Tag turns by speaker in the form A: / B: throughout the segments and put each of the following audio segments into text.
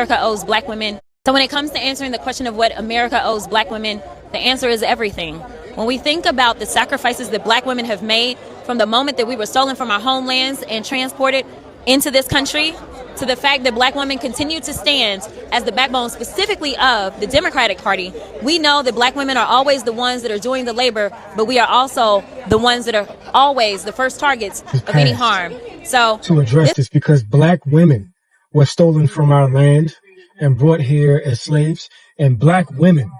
A: America owes black women. So when it comes to answering the question of what America owes black women, the answer is everything. When we think about the sacrifices that black women have made from the moment that we were stolen from our homelands and transported into this country, to the fact that black women continue to stand as the backbone specifically of the Democratic Party, we know that black women are always the ones that are doing the labor, but we are also the ones that are always the first targets of any harm. So
B: to address this, because black women were stolen from our land and brought here as slaves, and black women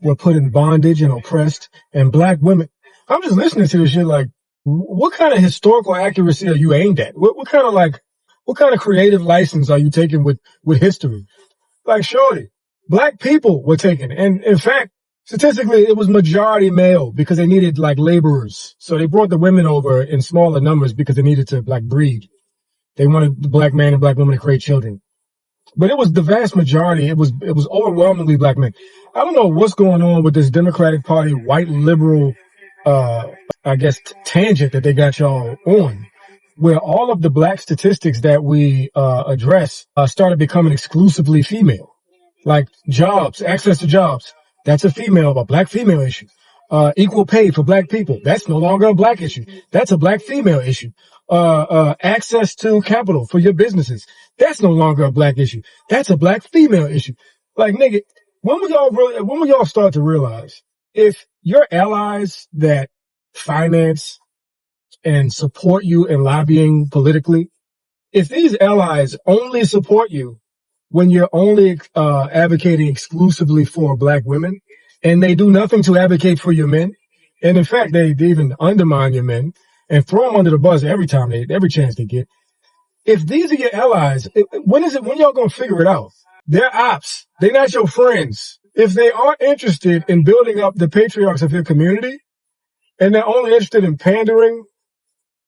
B: were put in bondage and oppressed, and black women, I'm just listening to this shit like, what kind of historical accuracy are you aimed at? What kind of creative license are you taking with history? Like, shorty, black people were taken. And in fact, statistically, it was majority male because they needed like laborers. So they brought the women over in smaller numbers because they needed to like breed. They wanted the black man and black woman to create children. But it was the vast majority. It was overwhelmingly black men. I don't know what's going on with this Democratic Party, white liberal, I guess, tangent that they got y'all on, where all of the black statistics that we address started becoming exclusively female. Like jobs, access to jobs, that's a black female issue. Equal pay for black people, that's no longer a black issue. That's a black female issue. Access to capital for your businesses, that's no longer a black issue. That's a black female issue. Like, nigga, when will y'all start to realize if your allies that finance and support you in lobbying politically, if these allies only support you when you're only advocating exclusively for black women, and they do nothing to advocate for your men, and in fact they even undermine your men and throw them under the bus every chance they get. If these are your allies, when y'all gonna figure it out? They're ops. They're not your friends. If they aren't interested in building up the patriarchs of your community, and they're only interested in pandering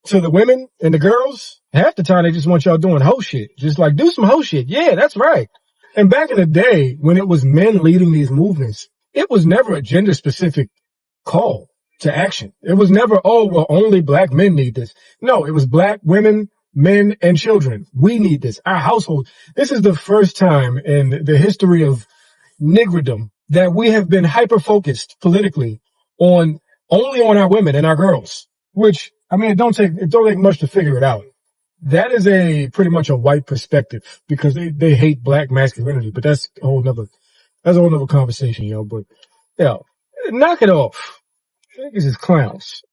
B: to the women and the girls, half the time they just want y'all doing hoe shit. Just like, do some hoe shit. Yeah, that's right. And back in the day, when it was men leading these movements, it was never a gender specific call to action. It was never, oh, well, only black men need this. No, it was black women, men, and children. We need this. Our household. This is the first time in the history of niggerdom that we have been hyper-focused politically only on our women and our girls, which, I mean, it don't take much to figure it out. That is pretty much a white perspective because they hate black masculinity, but that's a whole nother conversation, yo. But, knock it off. Niggas is clowns.